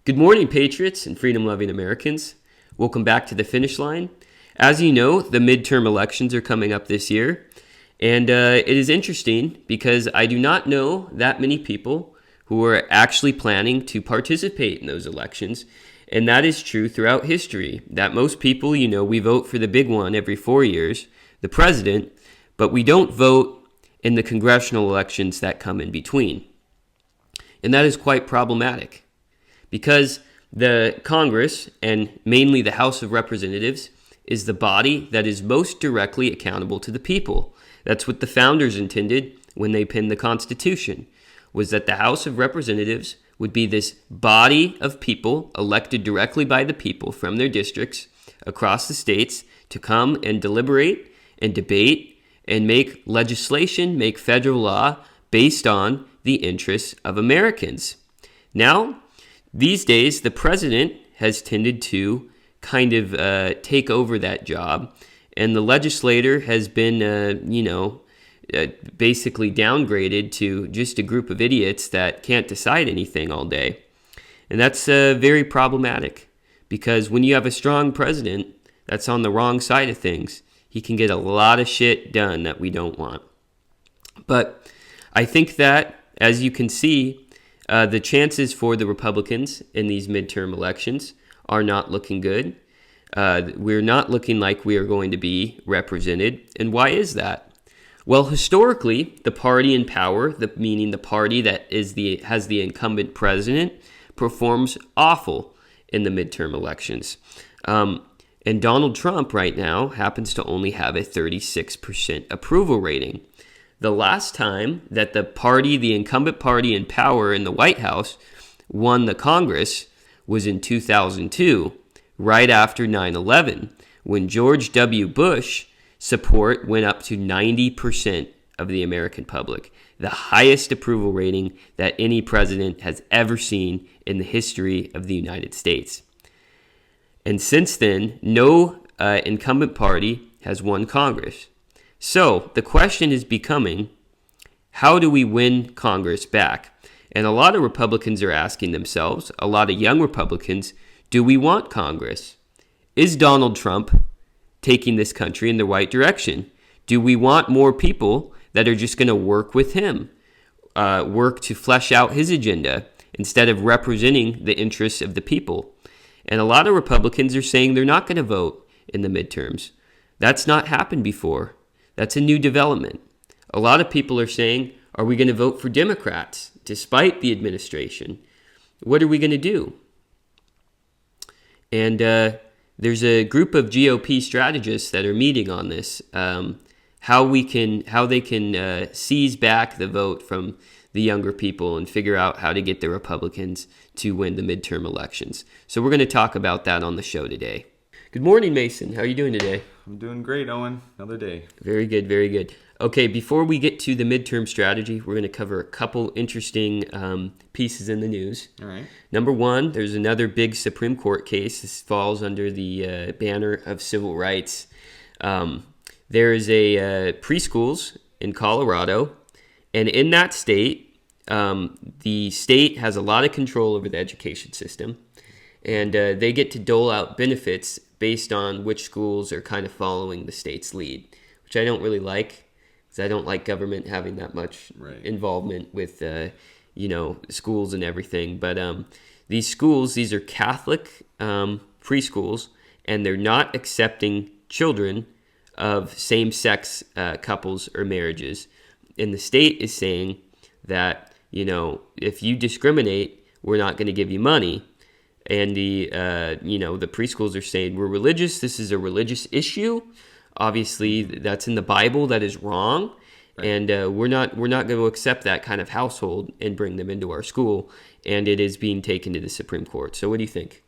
Good morning, patriots and freedom-loving Americans. Welcome back to the finish line. As you know, the midterm elections are coming up this year, and it is interesting because I do not know that many people who are actually planning to participate in those elections, and that is true throughout history, that most people, we vote for the big one every 4 years, the president, but we don't vote in the congressional elections that come in between. And that is quite problematic. Because the Congress, and mainly the House of Representatives, is the body that is most directly accountable to the people. That's what the founders intended when they penned the Constitution, was that the House of Representatives would be this body of people elected directly by the people from their districts across the states to come and deliberate and debate and make legislation, make federal law based on the interests of Americans. Now, these days, the president has tended to kind of take over that job, and the legislator has been, basically downgraded to just a group of idiots that can't decide anything all day. And that's very problematic, because when you have a strong president that's on the wrong side of things, he can get a lot of shit done that we don't want. But I think that, as you can see, the chances for the Republicans in these midterm elections are not looking good. We're not looking like we are going to be represented. And why is that? Well, historically, the party in power, meaning the party that has the incumbent president, performs awful in the midterm elections. And Donald Trump right now happens to only have a 36% approval rating. The last time that the incumbent party in power in the White House won the Congress was in 2002, right after 9/11, when George W. Bush support went up to 90% of the American public, the highest approval rating that any president has ever seen in the history of the United States. And since then, no incumbent party has won Congress. So the question is becoming, how do we win Congress back? And a lot of Republicans are asking themselves, a lot of young Republicans, do we want Congress? Is Donald Trump taking this country in the right direction? Do we want more people that are just going to work with him, work to flesh out his agenda instead of representing the interests of the people? And a lot of Republicans are saying they're not going to vote in the midterms. That's not happened before. That's a new development. A lot of people are saying, are we going to vote for Democrats despite the administration? What are we going to do? And there's a group of GOP strategists that are meeting on this, how they can seize back the vote from the younger people and figure out how to get the Republicans to win the midterm elections. So we're going to talk about that on the show today. Good morning, Mason. How are you doing today? I'm doing great, Owen. Another day. Very good, very good. Okay, before we get to the midterm strategy, we're going to cover a couple interesting pieces in the news. All right. Number one, there's another big Supreme Court case. This falls under the banner of civil rights. There is a preschools in Colorado, and in that state, the state has a lot of control over the education system, and they get to dole out benefits based on which schools are kind of following the state's lead, which I don't really like, because I don't like government having that much involvement with, schools and everything. But these schools, these are Catholic preschools, and they're not accepting children of same-sex couples or marriages. And the state is saying that, if you discriminate, we're not going to give you money. And the preschools are saying, we're religious. This is a religious issue. Obviously, that's in the Bible. That is wrong. Right. And we're not going to accept that kind of household and bring them into our school. And it is being taken to the Supreme Court. So what do you think?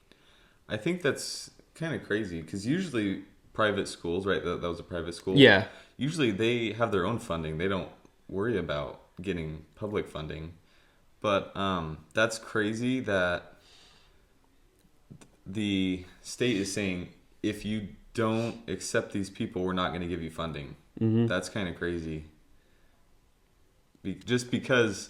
I think that's kind of crazy, because usually private schools, right? That was a private school. Yeah. Usually they have their own funding. They don't worry about getting public funding. But that's crazy that the state is saying, if you don't accept these people, we're not going to give you funding. Mm-hmm. That's kind of crazy. Just because,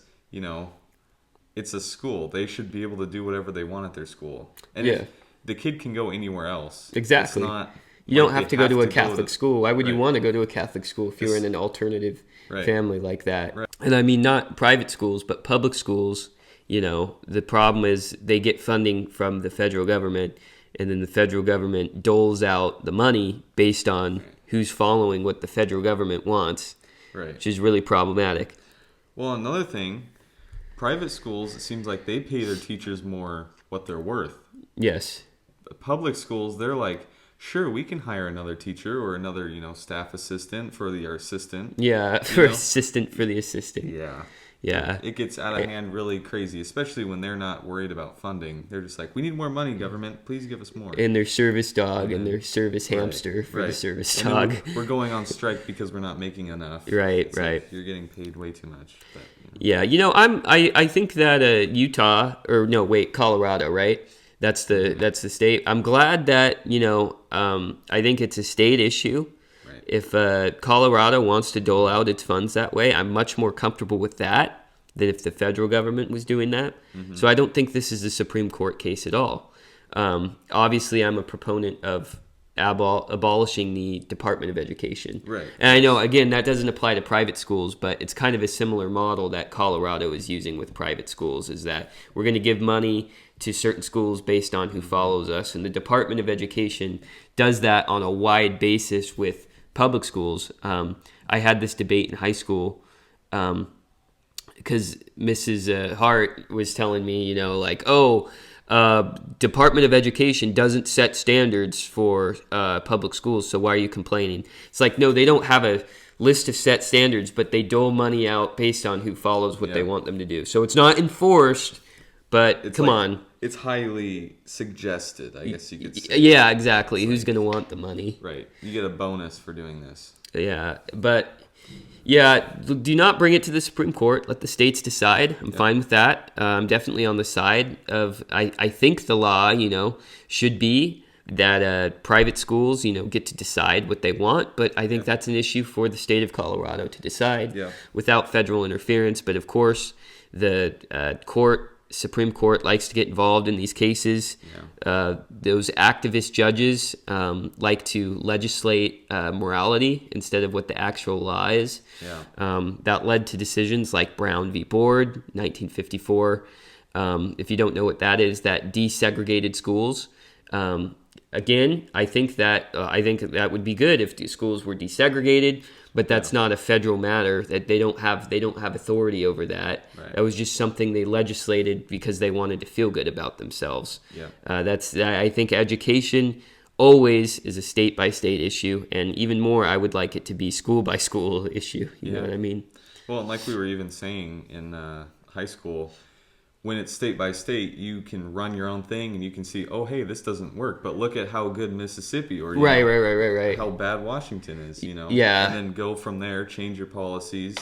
it's a school. They should be able to do whatever they want at their school. And Yeah. if the kid can go anywhere else. Exactly. It's not You don't like have they to go to a to Catholic school. Why would you Right. want to go to a Catholic school if you were in an alternative Right. family like that? Right. And I mean, not private schools, but public schools. The problem is they get funding from the federal government, and then the federal government doles out the money based on who's following what the federal government wants, Right. which is really problematic. Well, another thing, private schools, it seems like they pay their teachers more what they're worth. Yes. Public schools, they're like, sure, we can hire another teacher or another, staff assistant for our assistant. Yeah, for assistant for the assistant. Yeah. Yeah. It gets out of hand really crazy, especially when they're not worried about funding. They're just like, we need more money, government. Please give us more. And their service dog and their service hamster for the Right. service And dog. then we're going on strike because we're not making enough. Right, It's right. like, you're getting paid way too much. But, Yeah, I think that Colorado, right? That's the state. I'm glad that I think it's a state issue. Right. If Colorado wants to dole out its funds that way, I'm much more comfortable with that than if the federal government was doing that. Mm-hmm. So I don't think this is a Supreme Court case at all. Obviously, I'm a proponent of abolishing the Department of Education. Right. And I know, again, that doesn't apply to private schools, but it's kind of a similar model that Colorado is using with private schools, is that we're going to give money to certain schools based on who follows us. And the Department of Education does that on a wide basis with public schools. I had this debate in high school because Mrs. Hart was telling me, Department of Education doesn't set standards for public schools, so why are you complaining? It's like, no, they don't have a list of set standards, but they dole money out based on who follows what they want them to do. So it's not enforced, but come on. It's highly suggested, I guess you could say. Yeah, exactly. Who's going to want the money? Right. You get a bonus for doing this. Yeah, but yeah, do not bring it to the Supreme Court. Let the states decide. I'm fine with that. I'm definitely on the side of, I think the law, should be that private schools, get to decide what they want. But I think that's an issue for the state of Colorado to decide without federal interference. But of course, the Supreme Court likes to get involved in these cases. Those activist judges like to legislate morality instead of what the actual law is. That led to decisions like Brown v. Board, 1954. If you don't know what that is, that desegregated schools. Again, I think that would be good if the schools were desegregated, but that's not a federal matter. That they don't have authority over that. Right. That was just something they legislated because they wanted to feel good about themselves. I think education always is a state by state issue, and even more, I would like it to be school by school issue. You know what I mean? Well, like we were even saying in high school, when it's state by state, you can run your own thing and you can see, oh, hey, this doesn't work. But look at how good Mississippi or Right. how bad Washington is, Yeah. And then go from there, change your policies,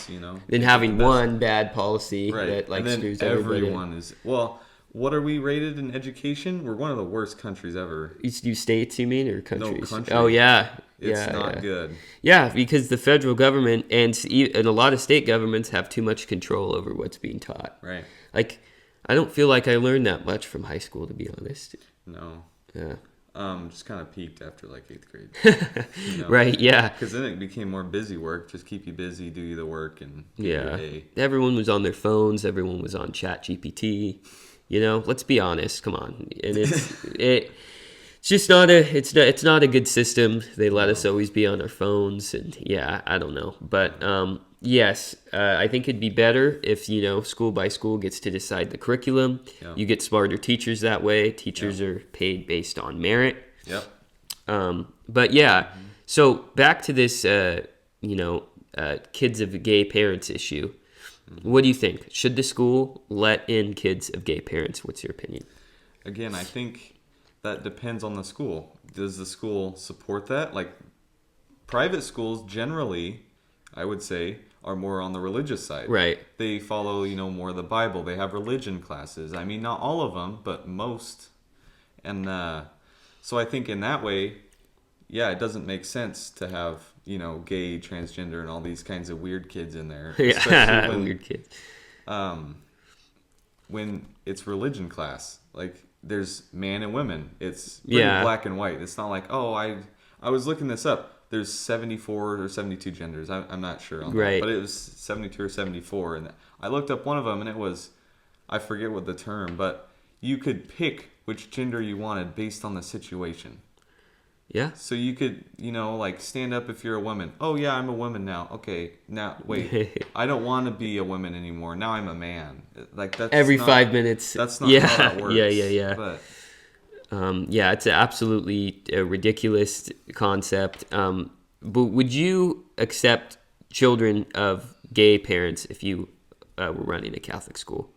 Then having one bad policy Right. that and then screws everybody. everyone is, what are we rated in education? We're one of the worst countries ever. You states, you mean, or countries? No, countries. Oh, yeah. It's not good. Yeah, because the federal government and a lot of state governments have too much control over what's being taught. Right. Like, I don't feel like I learned that much from high school, to be honest. No. Yeah. Just kind of peaked after like 8th grade. Right, yeah. Because then it became more busy work. Just keep you busy, do the work, and get your day. Everyone was on their phones. Everyone was on Chat GPT. Let's be honest. Come on, and it's just not it's not a good system. They let us always be on our phones, and I don't know, but yes, I think it'd be better if school by school gets to decide the curriculum. You get smarter teachers that way. Teachers are paid based on merit. But so back to this kids of gay parents issue. What do you think? Should the school let in kids of gay parents? What's your opinion? Again, I think that depends on the school. Does the school support that? Like private schools generally, I would say, are more on the religious side. Right. They follow, more of the Bible. They have religion classes. I mean, not all of them, but most. And so I think in that way, it doesn't make sense to have, gay, transgender, and all these kinds of weird kids in there. Yeah, weird kids. when it's religion class. Like, there's man and women. It's pretty Yeah. black and white. It's not like, oh, I was looking this up. There's 74 or 72 genders. I'm not sure on Right. that, but it was 72 or 74, and I looked up one of them, and it was, I forget what the term, but you could pick which gender you wanted based on the situation. Yeah. So you could, like, stand up if you're a woman. Oh, yeah, I'm a woman now. Okay, now, wait, I don't want to be a woman anymore. Now I'm a man. Like, that's Every not, 5 minutes. That's not Yeah. how that works. Yeah. But, Yeah, it's absolutely a ridiculous concept. But would you accept children of gay parents if you were running a Catholic school?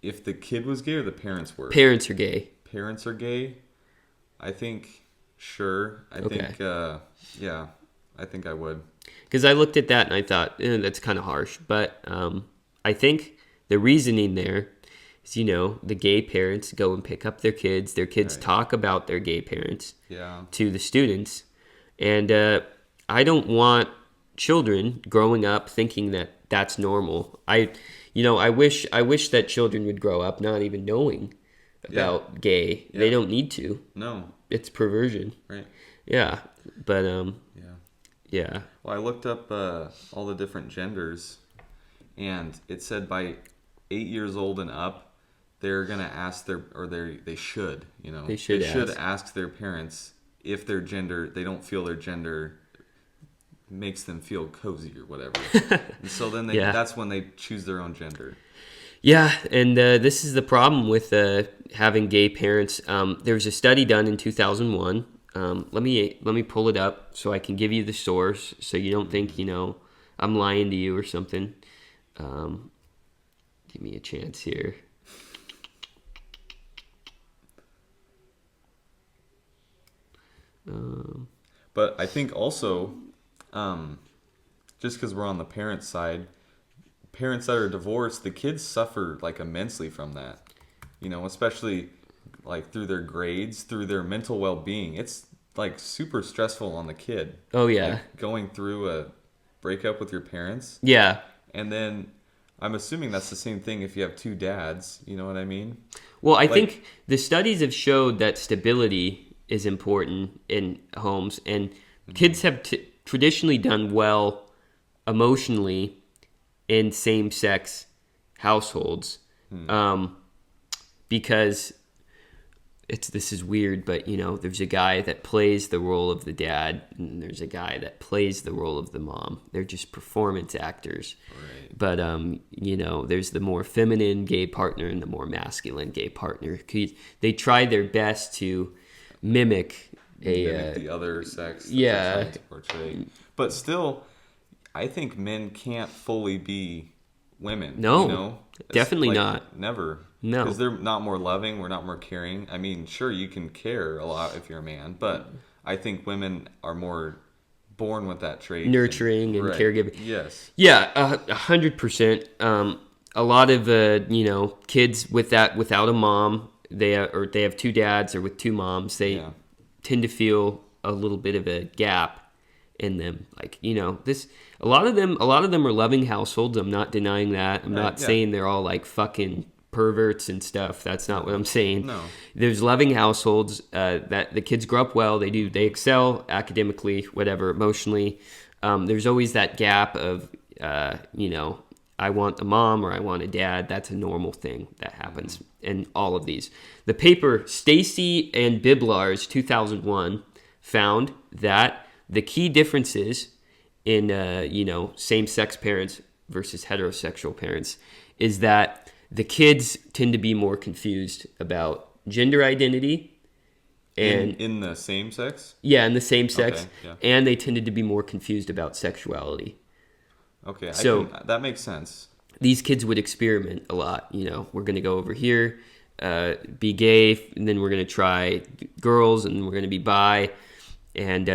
if the kid was gay or the parents were? Parents are gay. Parents are gay? I think, sure. I think, yeah, I think I would. Because I looked at that and I thought, that's kind of harsh. But I think the reasoning there is, the gay parents go and pick up their kids. Their kids Right. talk about their gay parents Yeah. to the students. And I don't want children growing up thinking that that's normal. I wish that children would grow up not even knowing about gay. Yeah. They don't need to. No. It's perversion. Right. Yeah. But Yeah. yeah. Well, I looked up all the different genders, and it said by 8 years old and up, they're gonna ask they should, They should ask their parents if their gender, they don't feel their gender makes them feel cozy or whatever. And so then that's when they choose their own gender. Yeah, and this is the problem with having gay parents. There was a study done in 2001. Let me pull it up so I can give you the source, so you don't think I'm lying to you or something. Give me a chance here. But I think also, just because we're on the parent side, parents that are divorced, the kids suffer like immensely from that. Especially like through their grades, through their mental well-being. It's like super stressful on the kid. Oh yeah, Like going through a breakup with your parents. yeah. And then I'm assuming that's the same thing if you have two dads. You know what I mean? Well, I think the studies have showed that stability is important in homes, and kids have traditionally done well emotionally in same-sex households, because this is weird, but there's a guy that plays the role of the dad, and there's a guy that plays the role of the mom. They're just performance actors. Right. But there's the more feminine gay partner and the more masculine gay partner. They try their best to mimic The other sex. That yeah. they're trying to portray. But still, I think men can't fully be women. No, It's definitely not. Never. No. Because they're not more loving. We're not more caring. I mean, sure, you can care a lot if you're a man, but I think women are more born with that trait. Nurturing and right. caregiving. Yes. Yeah, 100%. A lot of kids without a mom, they have two dads or with two moms, they tend to feel a little bit of a gap in them. Like this. A lot of them are loving households. I'm not denying that. I'm not saying they're all like fucking perverts and stuff. That's not what I'm saying. No. There's loving households that the kids grow up well. They excel academically, whatever, emotionally. There's always that gap of I want a mom or I want a dad. That's a normal thing that happens in all of these. The paper Stacy and Biblar's 2001 found that the key differences in same-sex parents versus heterosexual parents is that the kids tend to be more confused about gender identity and in the same sex? Yeah, in the same sex. Okay, yeah. And they tended to be more confused about sexuality. Okay, So that makes sense. These kids would experiment a lot. We're going to go over here, be gay, and then we're going to try girls, and we're going to be bi. And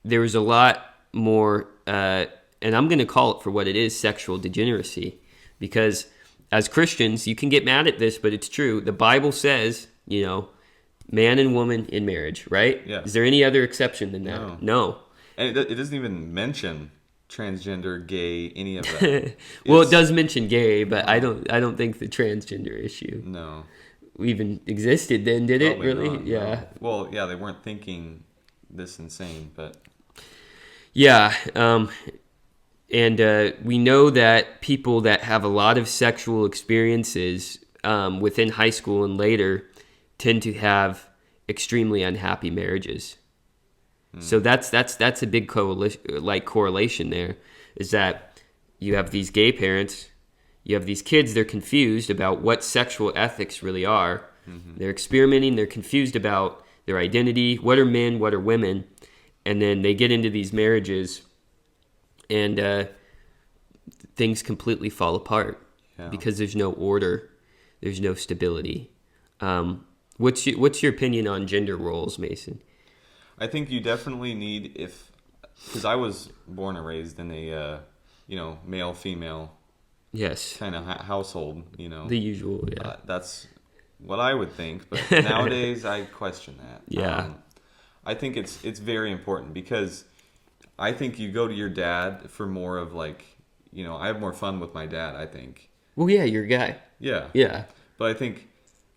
there was a lot more, and I'm going to call it for what it is, sexual degeneracy. Because as Christians, you can get mad at this, but it's true. The Bible says, man and woman in marriage, right? Yeah. Is there any other exception than that? No. No. And it doesn't even mention transgender, gay, any of that. Well, it It's- does mention gay, but I don't think the transgender issue No. even existed then, did it? Probably Really? not, Yeah. no. Well, yeah, they weren't thinking this insane, but Yeah. And we know that people that have a lot of sexual experiences within high school and later tend to have extremely unhappy marriages. So that's a big correlation there, is that you have these gay parents, you have these kids, they're confused about what sexual ethics really are. They're experimenting, they're confused about their identity, what are men, what are women, and then they get into these marriages and things completely fall apart because there's no order, there's no stability. What's your opinion on gender roles, Mason? I think you definitely need, because I was born and raised in a male female Yes, kind of household, the usual. Yeah, that's what I would think, but nowadays I question that. Yeah. I think it's very important, because I think you go to your dad for more of like, I have more fun with my dad, I think. Well, yeah, you're a guy. Yeah. Yeah. But I think,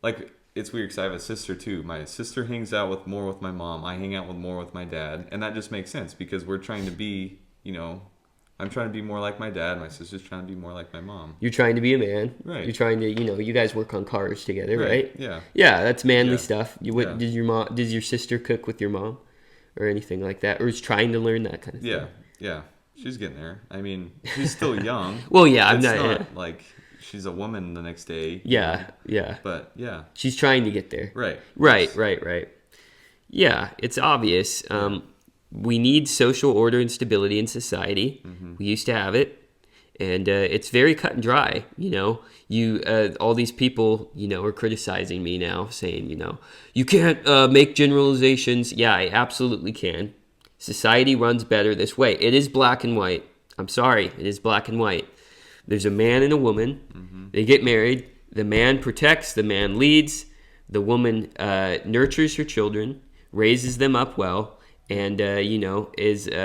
like, it's weird because I have a sister too. My sister hangs out more with my mom. I hang out more with my dad. And that just makes sense, because we're trying to be, I'm trying to be more like my dad. My sister's trying to be more like my mom. You're trying to be a man. Right. You're trying to, you guys work on cars together, right? Yeah. Yeah, that's manly Yeah. stuff. Yeah. Did your sister cook with your mom or anything like that? Or is trying to learn that kind of thing? Yeah. She's getting there. I mean, she's still young. Well, yeah, I'm It's not. not like she's a woman the next day. Yeah. But yeah. She's trying to get there. Right. Right. Yeah, it's obvious. We need social order and stability in society. We used to have it, and it's very cut and dry. All these people, are criticizing me now, saying, you can't make generalizations. Yeah, I absolutely can. Society runs better this way. It is black and white. I'm sorry, it is black and white. There's a man and a woman. They get married. The man protects, the man leads. The woman nurtures her children, raises them up well, and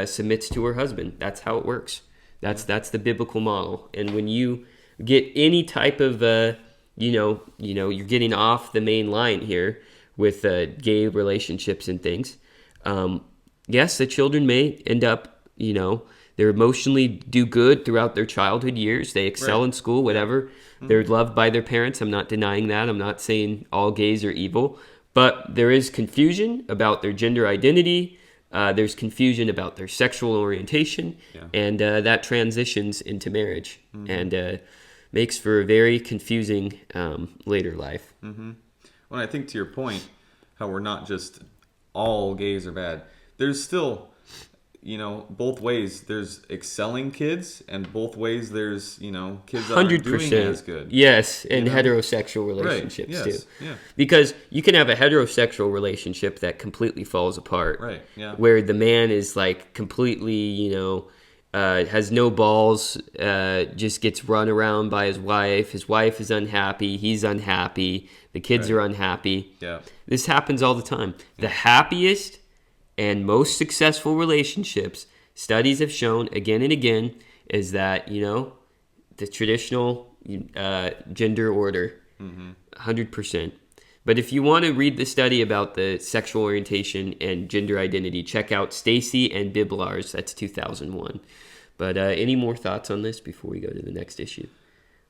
submits to her husband. That's how it works. That's the biblical model. And when you get any type of you're getting off the main line here with gay relationships and things. Yes, the children may end up, they're emotionally do good throughout their childhood years. They excel in school, whatever. They're loved by their parents. I'm not denying that. I'm not saying all gays are evil. But there is confusion about their gender identity. There's confusion about their sexual orientation. And that transitions into marriage and makes for a very confusing later life. Well, I think to your point, how we're not just all gays are bad. There's still, both ways. There's excelling kids, and both ways there's, kids that aren't doing as good. Yes, and heterosexual relationships Yes. too. Yeah. Because you can have a heterosexual relationship that completely falls apart. Right. Yeah. Where the man is like completely, has no balls, just gets run around by his wife. His wife is unhappy. He's unhappy. The kids are unhappy. Yeah. This happens all the time. The happiest and most successful relationships, studies have shown again and again, is that, the traditional gender order, 100%. But if you want to read the study about the sexual orientation and gender identity, check out Stacy and Biblar's. That's 2001. But any more thoughts on this before we go to the next issue?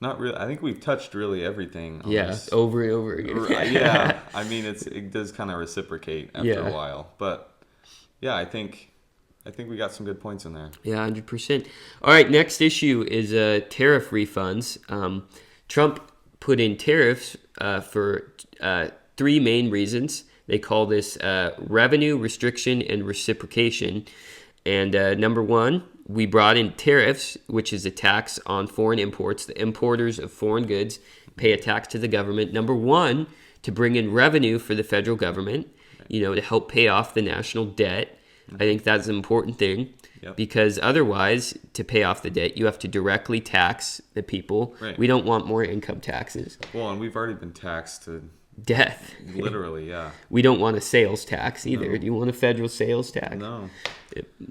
Not really. I think we've touched really everything on this. Over and over again. Yeah. I mean, it does kind of reciprocate after a while. But yeah, I think we got some good points in there. Yeah, 100%. All right, next issue is tariff refunds. Trump put in tariffs for three main reasons. They call this revenue, restriction, and reciprocation. And number one, we brought in tariffs, which is a tax on foreign imports. The importers of foreign goods pay a tax to the government. Number one, to bring in revenue for the federal government, to help pay off the national debt. I think that's an important thing because otherwise, to pay off the debt, you have to directly tax the people. Right. We don't want more income taxes. Well, and we've already been taxed to Death. literally, yeah. We don't want a sales tax either. No. Do you want a federal sales tax? No.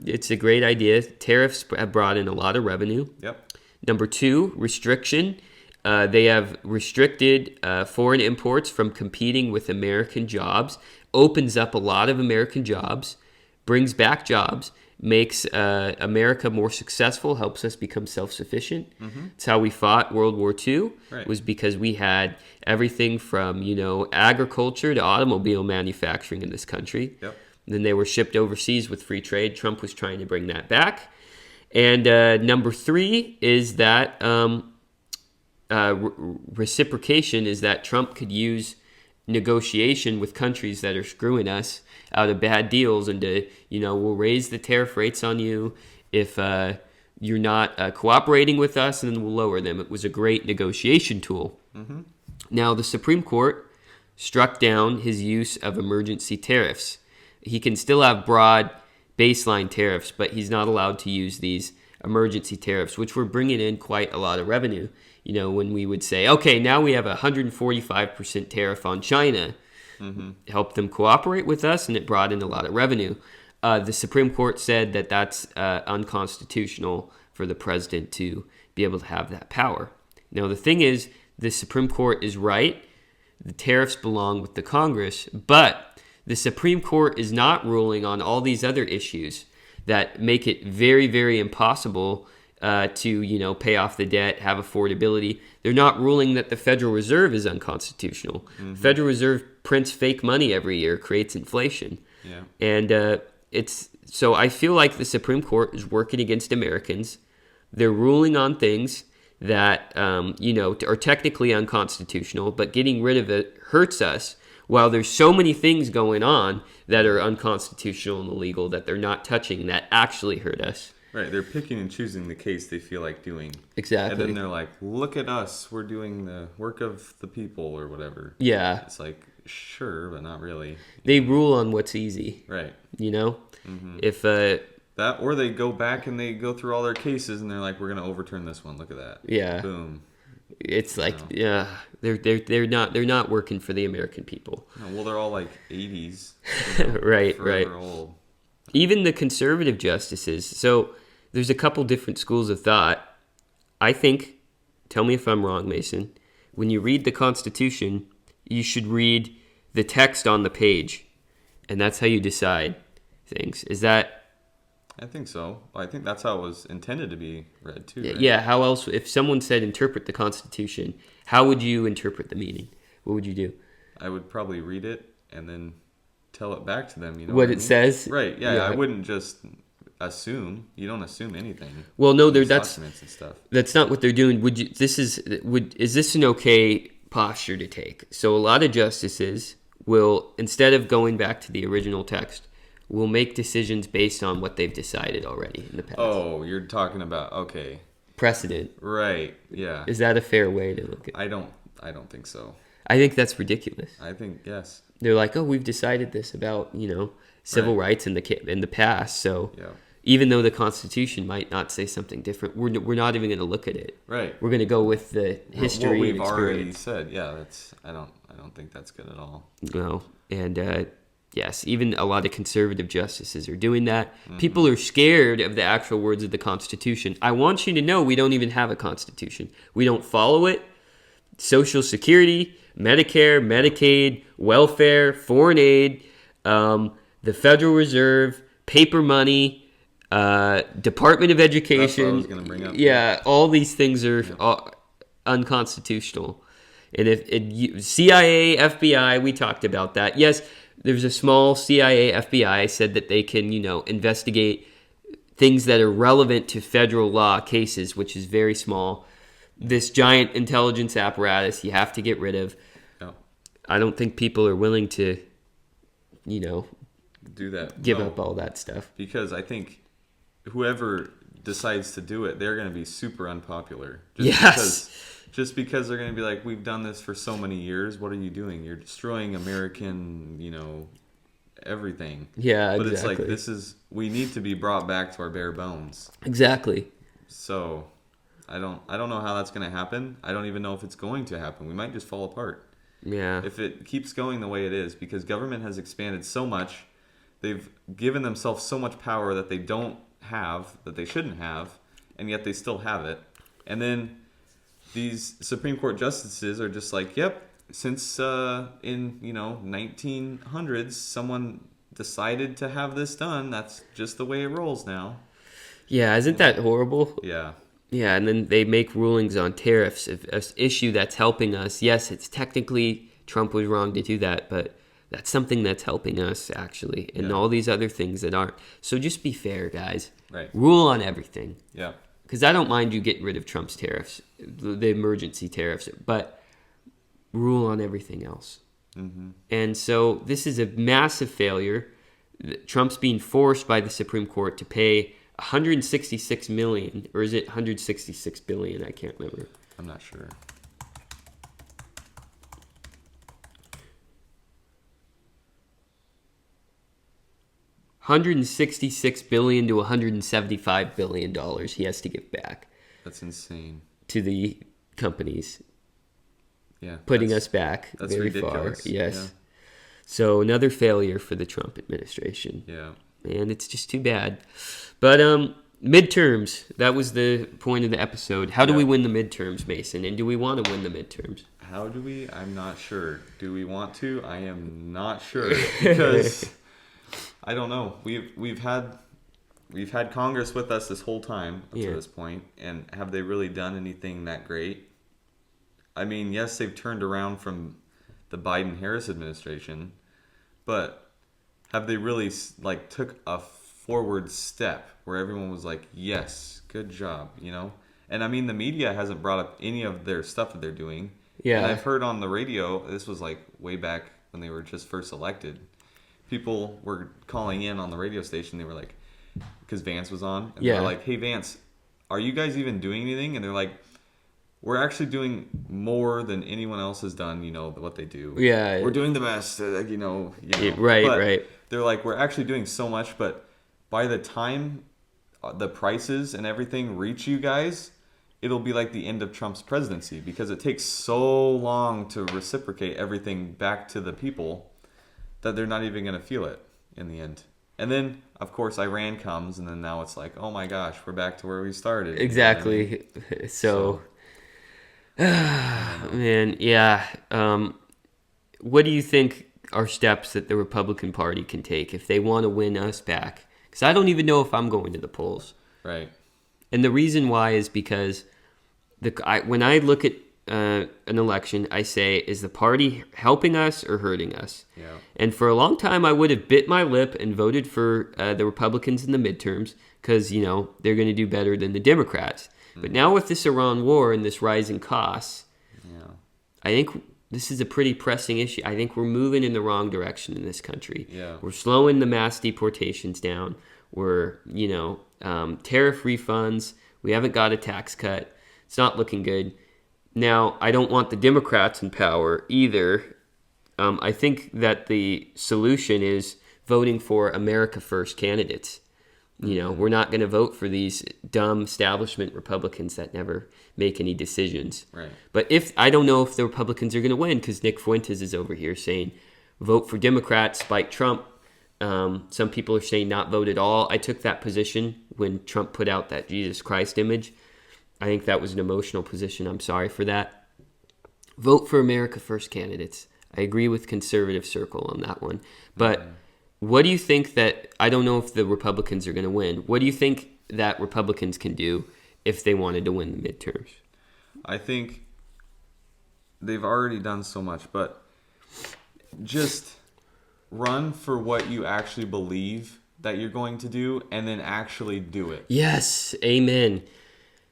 It's a great idea. Tariffs have brought in a lot of revenue. Yep. Number 2, restriction. They have restricted foreign imports from competing with American jobs, opens up a lot of American jobs, brings back jobs, makes America more successful, helps us become self-sufficient. It's how we fought World War II, Right. was because we had everything from, agriculture to automobile manufacturing in this country. Yep. Then they were shipped overseas with free trade. Trump was trying to bring that back. And number 3 is that reciprocation, is that Trump could use negotiation with countries that are screwing us out of bad deals, and we'll raise the tariff rates on you if you're not cooperating with us, and then we'll lower them. It was a great negotiation tool. Now, the Supreme Court struck down his use of emergency tariffs. He can still have broad baseline tariffs, but he's not allowed to use these emergency tariffs, which were bringing in quite a lot of revenue. When we would say, okay, now we have a 145% tariff on China, help them cooperate with us, and it brought in a lot of revenue. The Supreme Court said that that's unconstitutional for the president to be able to have that power. Now, the thing is, the Supreme Court is right. The tariffs belong with the Congress, but the Supreme Court is not ruling on all these other issues that make it very, very impossible to pay off the debt, have affordability. They're not ruling that the Federal Reserve is unconstitutional. The Federal Reserve prints fake money every year, creates inflation. Yeah. And so I feel like the Supreme Court is working against Americans. They're ruling on things that are technically unconstitutional, but getting rid of it hurts us. While there's so many things going on that are unconstitutional and illegal that they're not touching, that actually hurt us. Right, they're picking and choosing the case they feel like doing. Exactly. And then they're like, look at us, we're doing the work of the people or whatever. Yeah. It's like, sure, but not really. They rule on what's easy. Right. If that, or they go back and they go through all their cases and they're like, we're going to overturn this one. Look at that. Yeah. Boom. It's like, yeah, they're not working for the American people. No, well, they're all like 80s. Right. Old. Even the conservative justices. So there's a couple different schools of thought. I think, tell me if I'm wrong, Mason, when you read the Constitution, you should read the text on the page, and that's how you decide things. Is that... I think so. I think that's how it was intended to be read, too. Right? Yeah, how else... If someone said interpret the Constitution, how would you interpret the meaning? What would you do? I would probably read it and then tell it back to them. What it says? Right, yeah. I wouldn't just assume. You don't assume anything. Well, no, that's documents and stuff. That's not what they're doing. Is this an okay posture to take? So a lot of justices will, instead of going back to the original text, will make decisions based on what they've decided already in the past. Oh, you're talking about, okay. Precedent. Right, yeah. Is that a fair way to look at it? I don't think so. I think that's ridiculous. I think, yes. They're like, oh, we've decided this about, civil rights in the past, so yeah. Even though the Constitution might not say something different, we're not even going to look at it. Right. We're going to go with the history what we've and experience. already said. Yeah, I don't think that's good at all. No, and yes, even a lot of conservative justices are doing that. People are scared of the actual words of the Constitution. I want you to know we don't even have a Constitution. We don't follow it. Social Security, Medicare, Medicaid, welfare, foreign aid, the Federal Reserve, paper money, Department of Education. That's what I was gonna bring up. Yeah, all these things are unconstitutional. And CIA, FBI, we talked about that. Yes, there's a small CIA, FBI said that they can, investigate things that are relevant to federal law cases, which is very small. This giant intelligence apparatus you have to get rid of. Oh. I don't think people are willing to, do that. Give up all that stuff. Because I think whoever decides to do it, they're going to be super unpopular. Just because they're going to be like, we've done this for so many years. What are you doing? You're destroying American, everything. Yeah, but exactly. it's like, we need to be brought back to our bare bones. Exactly. So I don't know how that's going to happen. I don't even know if it's going to happen. We might just fall apart. Yeah. If it keeps going the way it is, because government has expanded so much, they've given themselves so much power that they don't have, that they shouldn't have, and yet they still have it. And then these Supreme Court justices are just like, yep, since in 1900s someone decided to have this done, that's just the way it rolls now. Yeah, isn't that horrible? Yeah. Yeah, and then they make rulings on tariffs, an issue that's helping us. Yes, it's technically Trump was wrong to do that, but that's something that's helping us, actually, and all these other things that aren't. So just be fair, guys. Right. Rule on everything. Yeah. Because I don't mind you getting rid of Trump's tariffs, the emergency tariffs, but rule on everything else. Mm-hmm. And so this is a massive failure. Trump's being forced by the Supreme Court to pay $166 million, or is it $166 billion? I can't remember. I'm not sure. $166 billion to $175 billion he has to give back. That's insane. To the companies. Yeah. Putting us back that's very ridiculous. far. Yes. Yeah. So another failure for the Trump administration. Yeah. And it's just too bad. But midterms, that was the point of the episode. How do we win the midterms, Mason? And do we want to win the midterms? How do we? I'm not sure. Do we want to? I am not sure, because I don't know. We've had Congress with us this whole time up to this point, and have they really done anything that great? I mean, yes, they've turned around from the Biden-Harris administration, but have they really took a forward step where everyone was like, yes, good job, And I mean, the media hasn't brought up any of their stuff that they're doing. Yeah. And I've heard on the radio, this was way back when they were just first elected, people were calling in on the radio station. They were like, because Vance was on, and they were like, hey, Vance, are you guys even doing anything? And they're like, we're actually doing more than anyone else has done, what they do. Yeah. We're doing the best, Right, but right. They're like, we're actually doing so much, but by the time the prices and everything reach you guys, it'll be like the end of Trump's presidency, because it takes so long to reciprocate everything back to the people that they're not even going to feel it in the end. And then, of course, Iran comes, and then now it's like, oh my gosh, we're back to where we started. Exactly. You know what I mean? So man, yeah. What do you think are steps that the Republican Party can take if they want to win us back? Because I don't even know if I'm going to the polls. Right. And the reason why is because when I look at an election, I say, is the party helping us or hurting us? Yeah. And for a long time, I would have bit my lip and voted for the Republicans in the midterms because, they're going to do better than the Democrats. Mm-hmm. But now with this Iran war and this rising costs, I think this is a pretty pressing issue. I think we're moving in the wrong direction in this country. Yeah. We're slowing the mass deportations down. We're, tariff refunds. We haven't got a tax cut. It's not looking good. Now, I don't want the Democrats in power either. I think that the solution is voting for America First candidates. We're not going to vote for these dumb establishment Republicans that never make any decisions. Right. But I don't know if the Republicans are going to win, because Nick Fuentes is over here saying, vote for Democrats, spike Trump. Some people are saying not vote at all. I took that position when Trump put out that Jesus Christ image. I think that was an emotional position. I'm sorry for that. Vote for America First candidates. I agree with Conservative Circle on that one. But what do you think that, I don't know if the Republicans are going to win. What do you think that Republicans can do if they wanted to win the midterms? I think they've already done so much, but just run for what you actually believe that you're going to do, and then actually do it. Yes. Amen.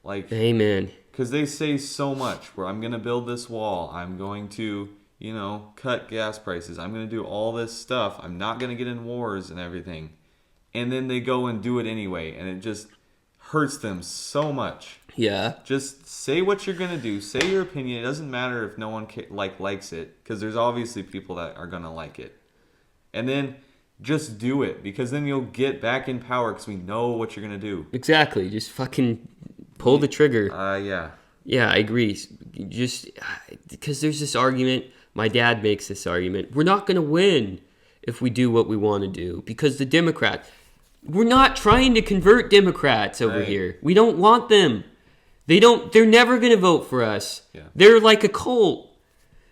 Amen. Because they say so much, where I'm going to build this wall. I'm going to, cut gas prices. I'm going to do all this stuff. I'm not going to get in wars and everything. And then they go and do it anyway. And it just hurts them so much. Yeah. Just say what you're going to do. Say your opinion. It doesn't matter if no one likes it. Because there's obviously people that are going to like it. And then just do it. Because then you'll get back in power, because we know what you're going to do. Exactly. Just fucking pull the trigger. Yeah. Yeah, I agree. Just because there's this argument, my dad makes this argument, we're not going to win. if we do what we want to do. Because the Democrats, we're not trying to convert Democrats over Right. here. We don't want them. They're never going to vote for us. Yeah. They're like a cult.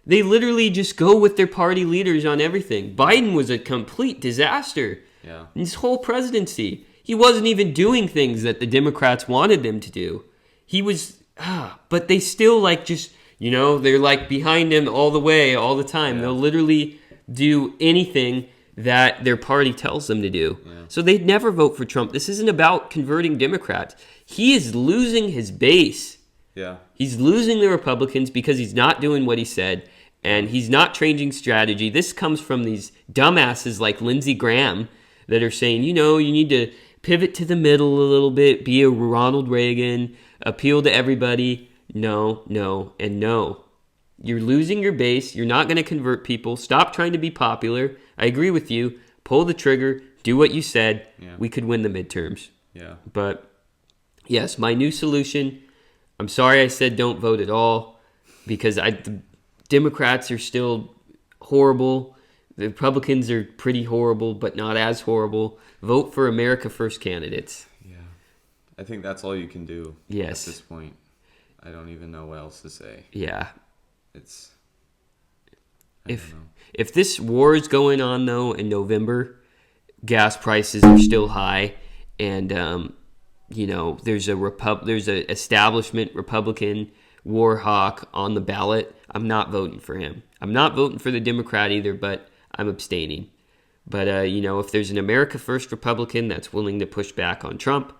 They literally just go with their party leaders on everything. Biden was a complete disaster. Yeah. His whole presidency. He wasn't even doing things that the Democrats wanted them to do. He was, but they still like just, they're like behind him all the way, all the time. Yeah. They'll literally do anything that their party tells them to do. Yeah. So they'd never vote for Trump. This isn't about converting Democrats. He is losing his base. Yeah. He's losing the Republicans because he's not doing what he said, and he's not changing strategy. This comes from these dumbasses like Lindsey Graham that are saying, you need to pivot to the middle a little bit, be a Ronald Reagan, appeal to everybody. No, no, and no. You're losing your base. You're not going to convert people. Stop trying to be popular. I agree with you. Pull the trigger. Do what you said. Yeah. We could win the midterms. Yeah. But yes, my new solution, I'm sorry I said don't vote at all, because the Democrats are still horrible. The Republicans are pretty horrible, but not as horrible. Vote for America First candidates. Yeah. I think that's all you can do Yes. at this point. I don't even know what else to say. Yeah. It's... If this war is going on, though, in November, gas prices are still high, and there's a establishment Republican war hawk on the ballot. I'm not voting for him. I'm not voting for the Democrat either, but I'm abstaining. But if there's an America First Republican that's willing to push back on Trump,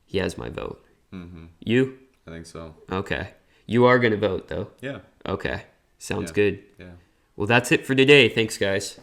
he has my vote. Mm-hmm. You? I think so. Okay. You are going to vote, though? Yeah. Okay. Sounds Yeah. good. Yeah. Well, that's it for today. Thanks, guys.